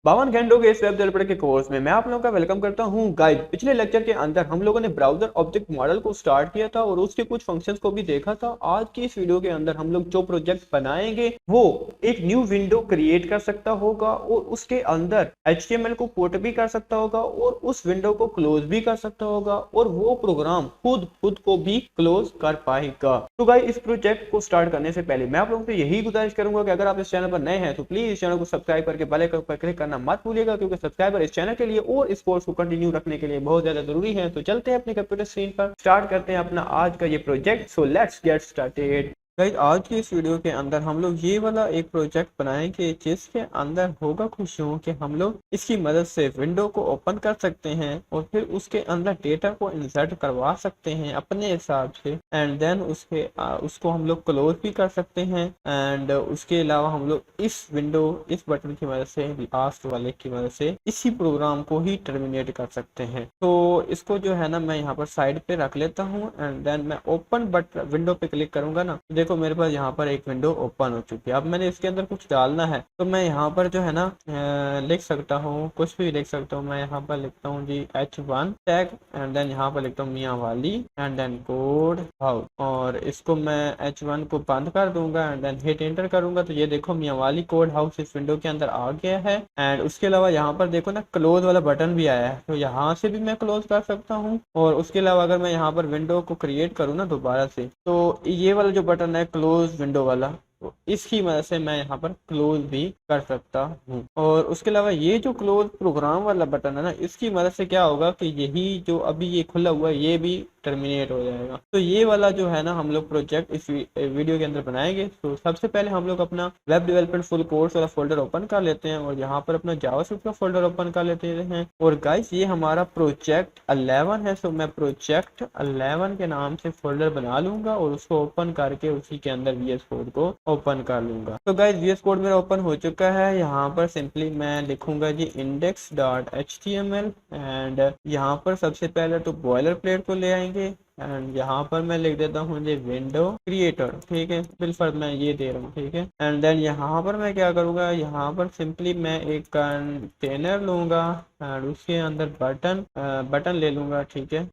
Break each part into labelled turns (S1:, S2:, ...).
S1: 52 घंटों के इस वेब डेवलपर के कोर्स में मैं आप लोगों का वेलकम करता हूं। गाइस, पिछले लेक्चर के अंदर हम लोगों ने ब्राउजर ऑब्जेक्ट मॉडल को स्टार्ट किया था और उसके कुछ फंक्शंस को भी देखा था। आज की इस वीडियो के अंदर हम लोग जो प्रोजेक्ट बनाएंगे वो एक न्यू विंडो क्रिएट कर सकता होगा और उसके अंदर HTML को पुट भी कर सकता होगा और उस विंडो को क्लोज भी कर सकता होगा और वो प्रोग्राम खुद को भी क्लोज कर पाएगा। तो गाइस, इस प्रोजेक्ट को स्टार्ट करने से पहले मैं आप लोगों से यही गुजारिश करूंगा कि अगर आप इस चैनल पर नए हैं तो प्लीज इस चैनल को सब्सक्राइब करके बेल आइकन पर क्लिक करना मत भूलिएगा, क्योंकि सब्सक्राइबर इस चैनल के लिए और इस कोर्स को कंटिन्यू रखने के लिए बहुत ज्यादा जरूरी है। तो चलते हैं अपने कंप्यूटर स्क्रीन पर, स्टार्ट करते हैं अपना आज का ये project. So let's get started. Guys, आज की इस वीडियो के अंदर हम लोग ये वाला एक प्रोजेक्ट बनाएंगे जिसके अंदर होगा कुछ यूं कि हम लोग इसकी मदद से विंडो को ओपन कर सकते हैं और फिर उसके अंदर डेटा को इंसर्ट करवा सकते हैं अपने हिसाब से, एंड देन उसको हम लोग क्लोज भी कर सकते हैं। एंड उसके अलावा हम लोग इस बटन की मदद से, लास्ट वाले की मदद से इसी प्रोग्राम को ही टर्मिनेट कर सकते हैं। तो इसको जो है ना मैं यहाँ पर साइड पे रख लेता हूँ एंड देन मैं ओपन विंडो पे क्लिक करूंगा ना, देखो मेरे पास यहाँ पर एक विंडो ओपन हो चुकी है। अब मैंने इसके अंदर कुछ डालना है तो मैं यहाँ पर जो है ना लिख सकता हूँ, कुछ भी लिख सकता हूँ। मैं यहाँ पर लिखता हूँ जी H1 टैग एंड देन यहाँ पर लिखता हूँ मियाँ वाली एंड देन कोड हाउस, और इसको मैं H1 को बंद कर दूंगा एंड देन हिट एंटर करूंगा। तो ये देखो मियाँ वाली कोड हाउस इस विंडो के अंदर आ गया है। एंड उसके अलावा यहाँ पर देखो ना क्लोज वाला बटन भी आया है, तो यहाँ से भी मैं क्लोज कर सकता हूँ। और उसके अलावा अगर मैं यहाँ पर विंडो को क्रिएट करूँ ना दोबारा से, तो ये वाला जो बटन है क्लोज विंडो वाला, तो इसकी मदद से मैं यहाँ पर क्लोज भी कर सकता हूँ। और उसके अलावा ये जो क्लोज प्रोग्राम वाला बटन है ना, इसकी मदद से क्या होगा कि यही जो अभी ये खुला हुआ है ये भी टर्मिनेट हो जाएगा। तो ये वाला जो है ना हम लोग प्रोजेक्ट इस वीडियो के अंदर बनाएंगे। तो सबसे पहले हम लोग अपना वेब डेवलपमेंट फुल कोर्स वाला फोल्डर ओपन कर लेते हैं और यहाँ पर अपना जावास्क्रिप्ट का फोल्डर ओपन कर लेते हैं। और गाइस, ये हमारा प्रोजेक्ट 11 है, सो मैं प्रोजेक्ट 11 के नाम से फोल्डर बना लूंगा और उसको ओपन करके उसी के अंदर VS कोड को ओपन कर लूंगा। तो गाइस, VS कोड मेरा ओपन हो चुका है। यहाँ पर सिंपली मैं लिखूंगा जी index.html एंड यहाँ पर सबसे पहले तो बॉयलर प्लेट को ले आएंगे एंड यहाँ पर मैं लिख देता हूँ जी विंडो क्रिएटर, ठीक है, बिलफर्ज मैं ये दे रहा हूँ, ठीक है। एंड देन यहाँ पर मैं क्या करूँगा, यहाँ पर सिंपली मैं एक कंटेनर लूंगा एंड उसके अंदर बटन ले लूंगा, ठीक है।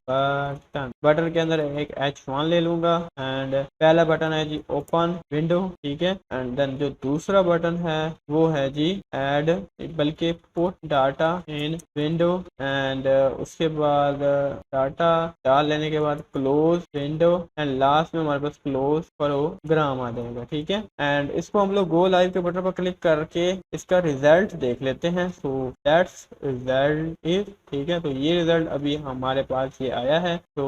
S1: बटन के अंदर एक H1 ले लूंगा एंड पहला बटन है जी ओपन विंडो, ठीक है। एंड देन जो दूसरा बटन है वो है जी ऐड, बल्कि put data in window and उसके बाद डाटा डाल लेने के बाद क्लोज विंडो एंड लास्ट में हमारे पास क्लोज प्रोग्राम आ जाएगा, ठीक है। एंड इसको हम लोग गो लाइव के बटन पर क्लिक करके इसका रिजल्ट देख लेते हैं। सो दैट्स रिजल्ट इज, ठीक है। तो ये रिजल्ट अभी हमारे पास ये आया है। तो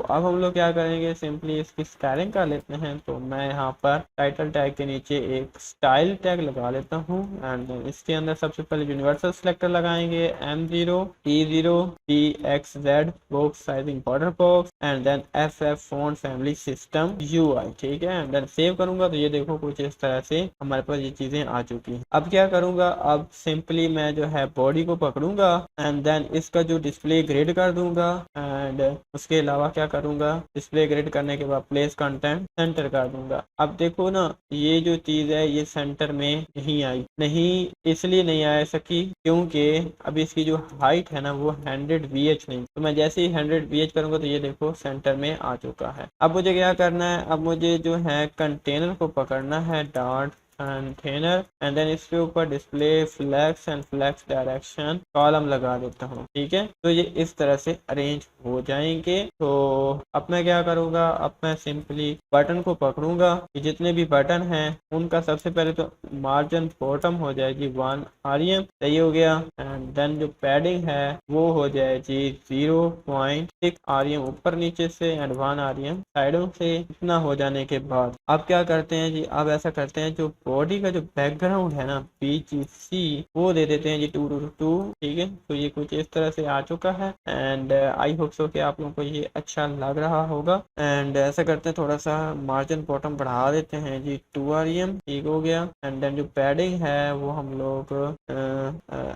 S1: अब हम लोग क्या करेंगे, सिंपली इसकी स्टाइलिंग कर लेते हैं। तो मैं यहाँ पर टाइटल टैग के नीचे एक स्टाइल टैग लगा लेता हूँ एंड इसके अंदर सबसे पहले यूनिवर्सल सिलेक्टर लगाएंगे M0 T0 TXZ box sizing border box and then FF font family system UI, ठीक है। एंड देन सेव करूंगा तो ये देखो कुछ इस तरह से हमारे पास ये चीजें आ चुकी हैं। अब क्या करूंगा, अब सिंपली मैं जो है बॉडी को पकड़ूंगा एंड देन इसका जो डिस्प्ले ग्रेड कर दूंगा एंड उसके अलावा क्या करूंगा, डिस्प्ले ग्रेड करने के बाद प्लेस कंटेंट सेंटर कर दूंगा। अब देखो ना ये जो चीज है ये सेंटर में नहीं आई, नहीं इसलिए नहीं आ सकी क्योंकि अभी इसकी जो हाइट है ना वो 100 VH नहीं। तो मैं जैसे ही 100 VH करूंगा तो ये देखो सेंटर में आ चुका है। अब मुझे क्या करना है, अब मुझे जो है कंटेनर को पकड़ना है, डॉट कंटेनर एंड देन इसके ऊपर display flex and flex direction column लगा देता हूँ, ठीक है। तो ये इस तरह से अरेंज हो जाएंगे। तो अब मैं क्या करूँगा, अब मैं सिंपली बटन को पकड़ूंगा, जितने भी बटन हैं उनका सबसे पहले तो मार्जिन बॉटम हो जाएगी 1 REM, सही हो गया। एंड देन जो पैडिंग है वो हो जाएगी 0.6 REM ऊपर नीचे से एंड 1 REM साइडों से। इतना हो जाने के बाद अब क्या करते हैं जी, अब ऐसा करते हैं जो बॉडी का जो बैकग्राउंड है ना BGC वो दे देते हैं जी 2:2, ठीक है। तो ये कुछ इस तरह से आ चुका है एंड आई होप सो कि आप लोगों को ये अच्छा लग रहा होगा। एंड ऐसा करते हैं थोड़ा सा मार्जिन बॉटम बढ़ा देते हैं जी 2 REM, ठीक हो गया। एंड देन जो पैडिंग है वो हम लोग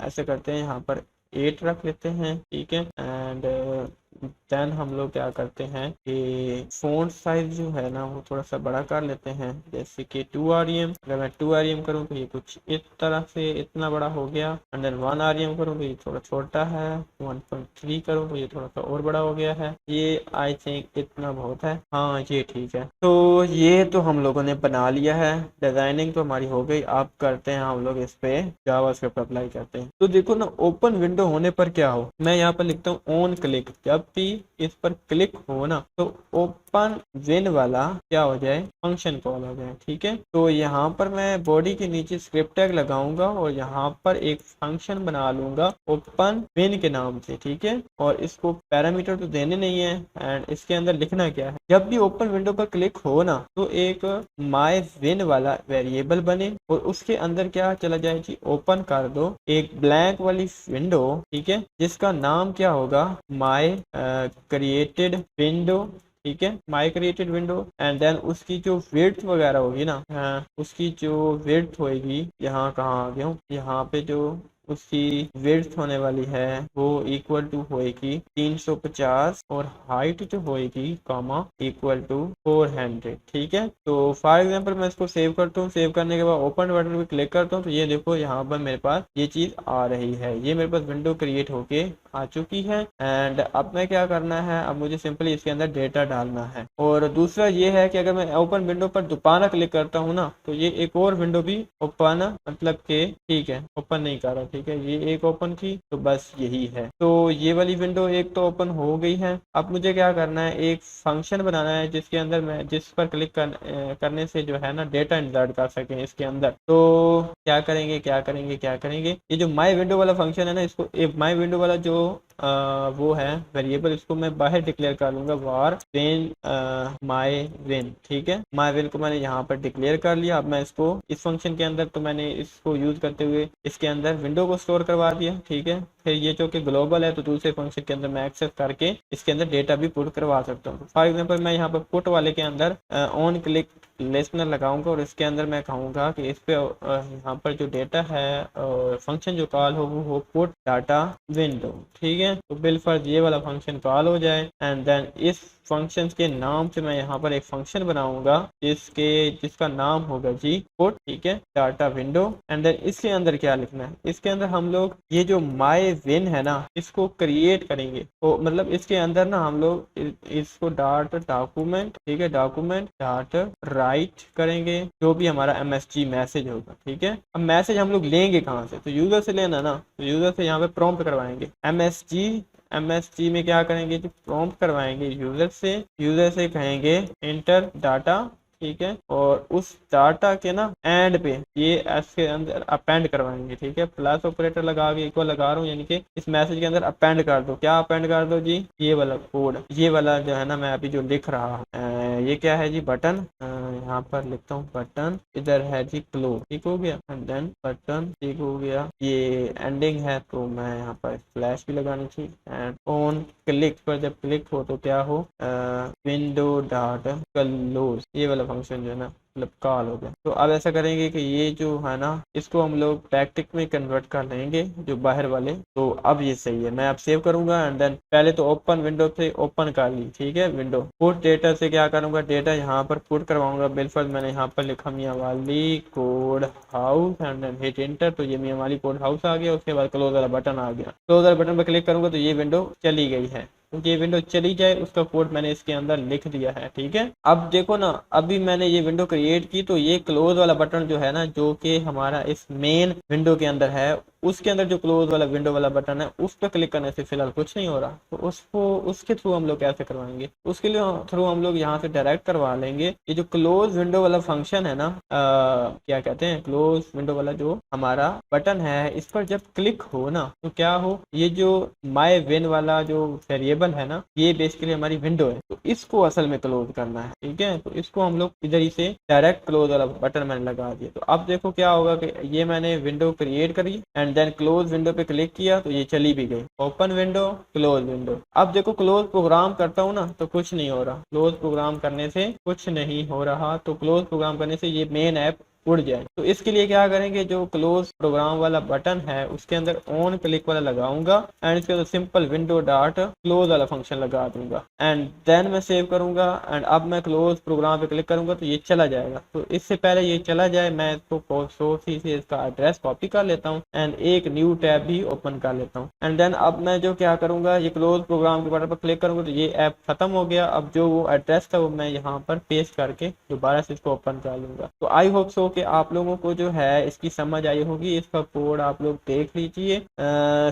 S1: ऐसे करते हैं यहाँ पर 8 रख लेते हैं, ठीक है। एंड देन हम लोग क्या करते हैं कि फ़ॉन्ट साइज जो है ना वो थोड़ा सा बड़ा कर लेते हैं, जैसे कि 2 rem। अगर मैं 2 rem करूँ तो ये कुछ इस तरह से इतना बड़ा हो गया। एंड देन 1 rem करूँ तो ये थोड़ा छोटा है। 1.3 करूँ तो ये थोड़ा सा और बड़ा हो गया है। ये आई थिंक इतना बहुत है, हाँ ये ठीक है। तो ये तो हम लोगों ने बना लिया है, डिजाइनिंग तो हमारी हो गई। अब करते हैं हम लोग इस पे जावास्क्रिप्ट अप्लाई करते हैं। तो देखो ना, ओपन विंडो होने पर क्या हो, मैं यहाँ पर लिखता हूँ ऑन क्लिक। जब भी इस पर क्लिक हो ना तो ओपन विन वाला क्या हो जाए, फंक्शन कॉल हो जाए। ठीक है, तो यहाँ पर मैं बॉडी के नीचे स्क्रिप्ट टैग लगाऊंगा और यहाँ पर एक फंक्शन बना लूंगा ओपन विन के नाम से। ठीक है, और इसको पैरामीटर तो देने नहीं है। एंड इसके अंदर लिखना क्या है, जब भी ओपन विंडो पर क्लिक हो ना तो एक माई विन वाला वेरिएबल बने और उसके अंदर क्या चला जाए जी, ओपन कर दो एक ब्लैंक वाली विंडो। ठीक है, जिसका नाम क्या होगा, माई क्रिएटेड विंडो। ठीक है, माई क्रिएटेड विंडो। एंड देन उसकी जो विड्थ वगैरह होगी ना, उसकी जो विड्थ होगी, यहाँ कहाँ आ गया हूँ, यहाँ पे जो उसकी विड्थ होने वाली है वो इक्वल टू होएगी 350 और हाइट जो होएगी कॉमा इक्वल टू 400। ठीक है, तो फॉर एग्जांपल मैं इसको सेव करता हूँ। सेव करने के बाद ओपन बटन पे क्लिक करता हूँ तो ये देखो यहाँ पर मेरे पास ये चीज आ रही है। ये मेरे पास विंडो क्रिएट होके आ चुकी है। एंड अब मैं क्या करना है, अब मुझे सिंपली इसके अंदर डेटा डालना है। और दूसरा ये है कि अगर मैं ओपन विंडो पर दोबारा क्लिक करता हूँ ना तो ये एक और विंडो भी ओपन, मतलब के ठीक है ओपन नहीं कर रहा। ठीक है, ये एक ओपन की, तो बस यही है। तो ये वाली विंडो एक तो ओपन हो गई है। अब मुझे क्या करना है, एक फंक्शन बनाना है जिसके अंदर मैं जिस पर क्लिक करने से जो है ना डेटा इंसर्ट कर सके इसके अंदर। तो क्या करेंगे क्या करेंगे क्या करेंगे, ये जो माई विंडो वाला फंक्शन है ना, इसको माई विंडो वाला जो वो है वेरिएबल, इसको मैं बाहर डिक्लेयर कर लूंगा वार विन माई विन। ठीक है, माई विन को मैंने यहाँ पर डिक्लेयर कर लिया। अब मैं इसको इस फंक्शन के अंदर, तो मैंने इसको यूज करते हुए इसके अंदर विंडो को स्टोर करवा दिया। ठीक है, फिर ये जो कि ग्लोबल है तो दूसरे फंक्शन के अंदर मैं एक्सेस करके इसके अंदर डेटा भी पुट करवा सकता हूँ। फॉर एग्जांपल मैं यहाँ पर पुट वाले के अंदर ऑन क्लिक लिसनर लगाऊंगा और इसके अंदर मैं कहूंगा कि इस पे यहाँ पर जो डेटा है और फंक्शन जो कॉल हो वो हो पुट डाटा विंडो। ठीक है, तो बिलफर्ज ये वाला फंक्शन कॉल हो जाए। एंड देन इस फंक्शन के नाम से मैं यहाँ पर एक फंक्शन बनाऊंगा जिसका नाम होगा जी पुट। ठीक है, डाटा विंडो। एंड देन इसके अंदर क्या लिखना है, इसके अंदर हम लोग ये जो माई विन है ना इसको क्रिएट करेंगे। तो मतलब इसके अंदर ना हम लोग इसको डॉट डॉक्यूमेंट, ठीक है, डॉक्यूमेंट डॉट राइट करेंगे जो भी हमारा MSG मैसेज होगा। ठीक है, अब मैसेज हम लोग लेंगे कहाँ से, तो यूजर से लेना ना, तो यूजर से यहाँ पे प्रॉम्प्ट करवाएंगे। MSG में क्या करेंगे, जो प्रॉम्प्ट करवाएंगे यूजर से कहेंगे इंटर डाटा। ठीक है, और उस डाटा के ना एंड पे ये इसके अंदर अपेंड करवाएंगे। ठीक है, प्लस ऑपरेटर लगा के इक्वल लगा रहा हूँ, यानी कि इस मैसेज के अंदर अपेंड कर दो। क्या अपेंड कर दो जी, ये वाला कोड, ये वाला जो है ना मैं अभी जो लिख रहा हूँ, ये क्या है जी, बटन। यहाँ पर लिखता हूँ बटन, इधर है जी क्लोज। ठीक हो गया, एंड देन बटन ठीक हो गया। ये एंडिंग है तो मैं यहाँ पर फ्लैश भी लगानी थी। एंड ऑन क्लिक पर जब क्लिक हो तो क्या हो, विंडो डॉट क्लोज, ये वाला फंक्शन जो है ना मतलब कॉल हो गया। तो अब ऐसा करेंगे कि ये जो है ना इसको हम लोग बैकटिक में कन्वर्ट कर लेंगे जो बाहर वाले। तो अब ये सही है, मैं अब सेव करूंगा। एंड देन पहले तो ओपन विंडो से ओपन कर ली। ठीक है, विंडो पुट डेटा से क्या करूंगा, डेटा यहाँ पर पुट करवाऊंगा। बिलफर्ज मैंने यहाँ पर लिखा मियाँ वाली code house and then hit enter, तो ये मियाँ वाली कोड हाउस आ गया। उसके बाद क्लोज वाला बटन आ गया। क्लोज वाला बटन पर क्लिक करूंगा तो ये विंडो चली गई है। तो ये विंडो चली जाए उसका कोड मैंने इसके अंदर लिख दिया है। ठीक है, अब देखो ना, अभी मैंने ये विंडो क्रिएट की तो ये क्लोज वाला बटन जो है ना जो कि हमारा इस मेन विंडो के अंदर है, उसके अंदर जो क्लोज वाला विंडो वाला बटन है उस पर क्लिक करने से फिलहाल कुछ नहीं हो रहा। तो उसके थ्रू हम लोग कैसे करवाएंगे, उसके लिए थ्रू हम लोग यहाँ से डायरेक्ट करवा लेंगे। ये जो क्लोज विंडो वाला फंक्शन है ना, क्या कहते हैं, क्लोज विंडो वाला जो हमारा बटन है, इस पर जब क्लिक हो ना तो क्या हो, ये जो माई विन वाला जो वेरिएबल है ना ये बेसिकली हमारी विंडो है, तो इसको असल में क्लोज करना है। ठीक है, तो इसको हम लोग इधर ही से डायरेक्ट क्लोज वाला बटन मैंने लगा दिया। तो अब देखो क्या होगा कि ये मैंने विंडो क्रिएट करी एंड देन क्लोज विंडो पे क्लिक किया तो ये चली भी गई। Open window, close window. अब देखो क्लोज प्रोग्राम करता हूँ ना तो कुछ नहीं हो रहा, क्लोज प्रोग्राम करने से कुछ नहीं हो रहा। तो क्लोज प्रोग्राम करने से ये मेन ऐप उड़ जाए। तो इसके लिए क्या करेंगे, जो क्लोज प्रोग्राम वाला बटन है उसके अंदर ऑन क्लिक वाला लगाऊंगा एंड इसके अंदर सिंपल विंडो डॉट क्लोज वाला फंक्शन लगा दूंगा एंड देन मैं सेव करूंगा एंड अब मैं क्लोज प्रोग्राम पे क्लिक करूंगा तो ये चला जाएगा। तो इससे पहले ये चला जाए मैं इसको सोर्स से इसका एड्रेस कॉपी कर लेता हूँ एंड एक न्यू टैब भी ओपन कर लेता हूँ एंड देन अब मैं जो क्या करूंगा, ये क्लोज प्रोग्राम के बटन पर क्लिक करूंगा तो ये ऐप खत्म हो गया। अब जो वो एड्रेस था वो मैं यहाँ पर पेस्ट करके दोबारा से इसको ओपन कर लूंगा। तो आई होप सो कि आप लोगों को जो है इसकी समझ आई होगी। इसका कोड आप लोग देख लीजिए।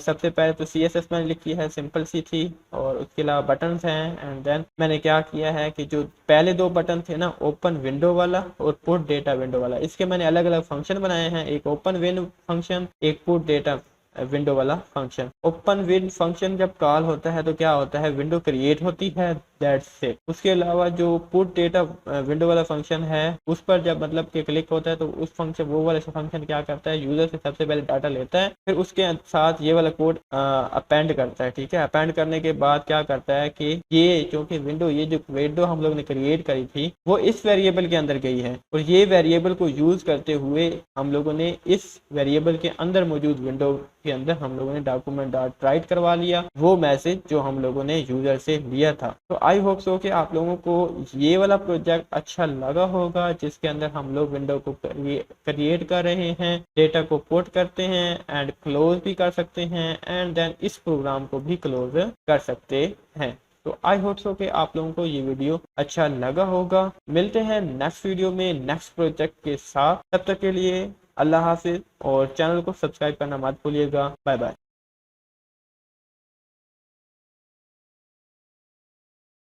S1: सबसे पहले तो CSS मैंने लिखी है, सिंपल सी थी, और उसके अलावा बटन्स हैं एंड देन मैंने क्या किया है कि जो पहले दो बटन थे ना, ओपन विंडो वाला और पुट डेटा विंडो वाला, इसके मैंने अलग अलग फंक्शन बनाए हैं। एक ओपन विंडो फंक्शन, एक पुट डेटा विंडो वाला फंक्शन। ओपन विंड फंक्शन जब कॉल होता है तो क्या होता है, विंडो क्रिएट होती है, दैट्स इट। उसके अलावा जो पुट डेटा विंडो वाला फंक्शन है उस पर जब मतलब कि क्लिक होता है तो उस फंक्शन, वो वाला फंक्शन क्या करता है, यूजर से सबसे पहले डाटा लेता है, फिर उसके साथ ये वाला कोड अपेंड करता है। ठीक है, अपेंड करने के बाद क्या करता है कि ये क्योंकि विंडो, ये जो विंडो हम लोग ने क्रिएट करी थी वो इस वेरिएबल के अंदर गई है और ये वेरिएबल को यूज करते हुए हम लोगों ने इस वेरिएबल के अंदर मौजूद विंडो के अंदर हम लोगों ने डॉक्यूमेंट डॉट राइट करवा लिया वो मैसेज जो हम लोगों ने यूजर से लिया था। तो आई होप सो कि आप लोगों को ये वाला प्रोजेक्ट अच्छा लगा होगा, जिसके अंदर हम लोग विंडो को क्रिएट कर रहे हैं, डेटा को पुट करते हैं एंड क्लोज भी कर सकते हैं एंड देन इस प्रोग्राम को भी क्लोज कर सकते हैं। तो आई होप सो कि आप लोगों को ये वीडियो अच्छा लगा होगा। मिलते हैं नेक्स्ट वीडियो में नेक्स्ट प्रोजेक्ट के साथ। तब तक के लिए अल्लाह हाफिज और चैनल को सब्सक्राइब करना मत भूलिएगा। Bye bye.